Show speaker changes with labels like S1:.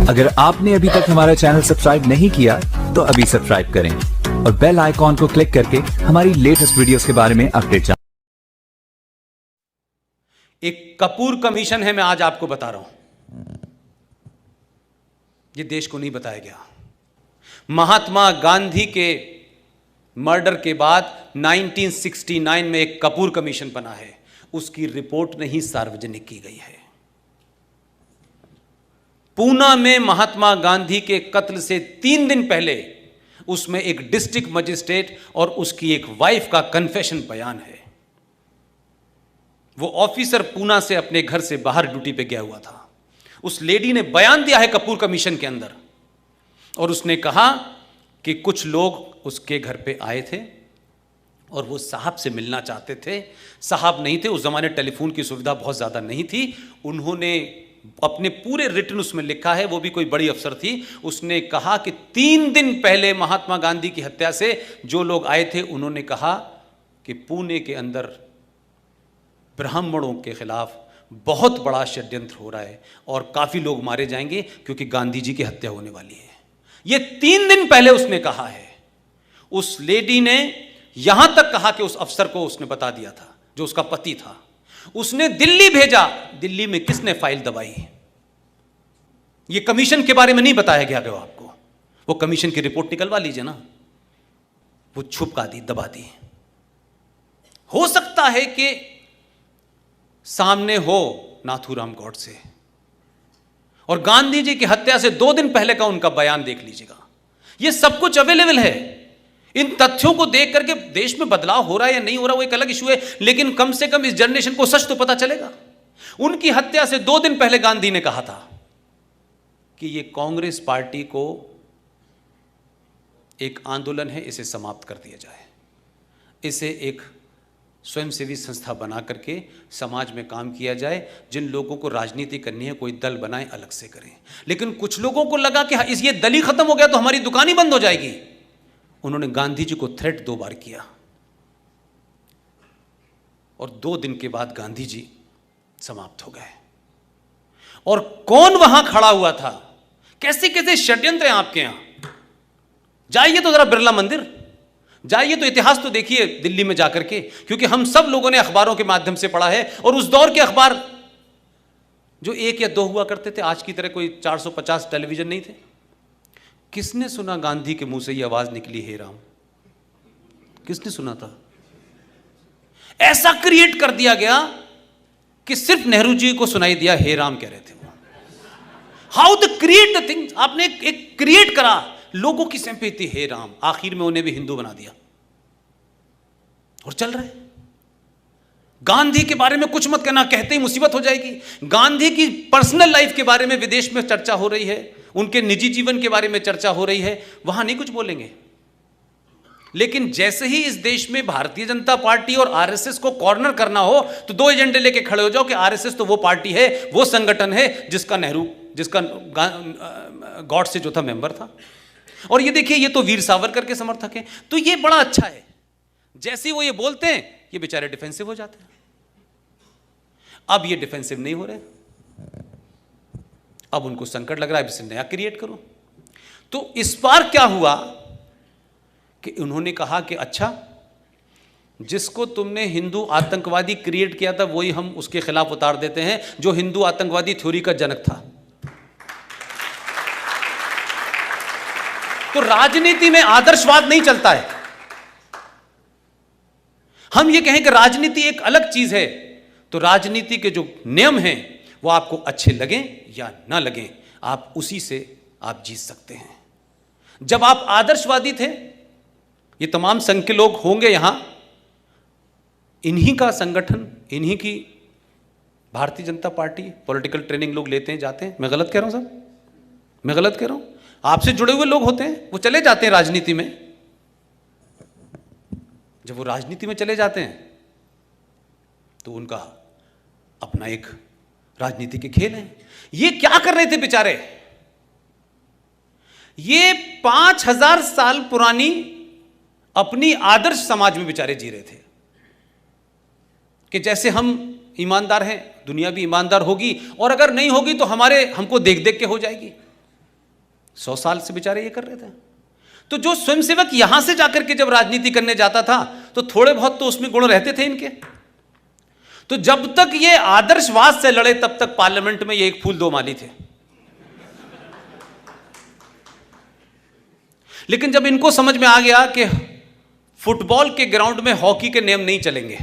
S1: अगर आपने अभी तक हमारा चैनल सब्सक्राइब नहीं किया तो अभी सब्सक्राइब करें और बेल आइकॉन को क्लिक करके हमारी लेटेस्ट वीडियोस के बारे में अपडेट जानें।
S2: एक कपूर कमीशन है, मैं आज आपको बता रहा हूं, ये देश को नहीं बताया गया। महात्मा गांधी के मर्डर के बाद 1969 में एक कपूर कमीशन बना है, उसकी रिपोर्ट नहीं सार्वजनिक की गई है। पूना में महात्मा गांधी के कत्ल से 3 दिन पहले उसमें एक डिस्ट्रिक्ट मजिस्ट्रेट और उसकी एक वाइफ का कन्फेशन बयान है। वो ऑफिसर पूना से अपने घर से बाहर ड्यूटी पे गया हुआ था। उस लेडी ने बयान दिया है कपूर कमीशन के अंदर, और उसने कहा कि कुछ लोग उसके घर पे आए थे और वो साहब से मिलना चाहते थे। साहब नहीं थे, उस जमाने टेलीफोन की सुविधा बहुत ज्यादा नहीं थी। उन्होंने अपने पूरे रिटर्न उसमें लिखा है, वो भी कोई बड़ी अफसर थी। उसने कहा कि 3 दिन पहले महात्मा गांधी की हत्या से जो लोग आए थे, उन्होंने कहा कि पुणे के अंदर ब्राह्मणों के खिलाफ बहुत बड़ा षड्यंत्र हो रहा है और काफी लोग मारे जाएंगे क्योंकि गांधी जी की हत्या होने वाली है। ये 3 दिन पहले उसने कहा है। उस लेडी ने यहां तक कहा कि उस अफसर को उसने बता दिया था, जो उसका पति था। उसने दिल्ली भेजा। दिल्ली में किसने फाइल दबाई? ये कमीशन के बारे में नहीं बताया गया क्या आपको? वो कमीशन की रिपोर्ट निकलवा लीजिए ना। वो छुपका दी, दबा दी। हो सकता है कि सामने हो नाथूराम गॉडसे, और गांधी जी की हत्या से 2 दिन पहले का उनका बयान देख लीजिएगा। यह सब कुछ अवेलेबल है। इन तथ्यों को देख करके देश में बदलाव हो रहा है या नहीं हो रहा, वो एक अलग इशू है, लेकिन कम से कम इस जनरेशन को सच तो पता चलेगा। उनकी हत्या से 2 दिन पहले गांधी ने कहा था कि यह कांग्रेस पार्टी को एक आंदोलन है, इसे समाप्त कर दिया जाए, इसे एक स्वयंसेवी संस्था बना करके समाज में काम किया जाए। जिन लोगों को राजनीति करनी है, कोई दल बनाए, अलग से करें। लेकिन कुछ लोगों को लगा कि इस ये दल ही खत्म हो गया तो हमारी दुकान ही बंद हो जाएगी। उन्होंने गांधी जी को थ्रेट 2 बार किया, और 2 दिन के बाद गांधी जी समाप्त हो गए। और कौन वहां खड़ा हुआ था? कैसे कैसे षड्यंत्र हैं आपके यहां। जाइए तो जरा बिरला मंदिर जाइए, तो इतिहास तो देखिए दिल्ली में जाकर के, क्योंकि हम सब लोगों ने अखबारों के माध्यम से पढ़ा है। और उस दौर के अखबार जो 1 या 2 हुआ करते थे, आज की तरह कोई 450 टेलीविजन नहीं थे। किसने सुना गांधी के मुंह से ये आवाज निकली, हे राम? किसने सुना था? ऐसा क्रिएट कर दिया गया कि सिर्फ नेहरू जी को सुनाई दिया हे राम कह रहे थे वो। How the create the things. आपने एक क्रिएट करा, लोगों की सिंपैथी, हे राम। आखिर में उन्हें भी हिंदू बना दिया और चल रहे। गांधी के बारे में कुछ मत कहना, कहते ही मुसीबत हो जाएगी। गांधी की पर्सनल लाइफ के बारे में विदेश में चर्चा हो रही है, उनके निजी जीवन के बारे में चर्चा हो रही है, वहां नहीं कुछ बोलेंगे। लेकिन जैसे ही इस देश में भारतीय जनता पार्टी और आरएसएस को कॉर्नर करना हो, तो 2 एजेंडे लेके खड़े हो जाओ कि आरएसएस तो वो पार्टी है, वो संगठन है जिसका गॉडसे जो था मेंबर था। और ये देखिए, ये तो वीर सावरकर के समर्थक हैं। तो ये बड़ा अच्छा है, जैसे वो ये बोलते हैं, ये बेचारे डिफेंसिव हो जाते हैं। अब ये डिफेंसिव नहीं हो रहे, अब उनको संकट लग रहा है, इसे नया क्रिएट करो। तो इस बार क्या हुआ कि उन्होंने कहा कि अच्छा, जिसको तुमने हिंदू आतंकवादी क्रिएट किया था, वही हम उसके खिलाफ उतार देते हैं, जो हिंदू आतंकवादी थ्योरी का जनक था। तो राजनीति में आदर्शवाद नहीं चलता है। हम ये कहें कि राजनीति एक अलग चीज है, तो राजनीति के जो नियम हैं वो आपको अच्छे लगें या ना लगें, आप उसी से आप जीत सकते हैं। जब आप आदर्शवादी थे, ये तमाम संघ के लोग होंगे यहां, इन्हीं का संगठन, इन्हीं की Bharatiya Janata party political training लोग लेते हैं, जाते हैं। मैं गलत कह रहा हूं साहब? मैं गलत कह रहा हूं? आपसे जुड़े हुए लोग होते हैं, वो चले जाते हैं राजनीति में। जब वो राजनीति में चले जाते हैं तो उनका अपना एक राजनीति के खेल हैं। ये क्या कर रहे थे बेचारे? ये 5000 साल पुरानी अपनी आदर्श समाज में बेचारे जी रहे थे कि जैसे हम ईमानदार हैं, दुनिया भी ईमानदार होगी, और अगर नहीं होगी तो हमको देख देख के हो जाएगी। 100 साल से बेचारे ये कर रहे थे। तो जो स्वयंसेवक यहां से जाकर के जब राजनीति करने जाता था तो थोड़े बहुत तो उसमें गुण रहते थे इनके। तो जब तक ये आदर्शवाद से लड़े तब तक पार्लियामेंट में ये एक फूल दो माली थे। लेकिन जब इनको समझ में आ गया कि फुटबॉल के ग्राउंड में हॉकी के नियम नहीं चलेंगे,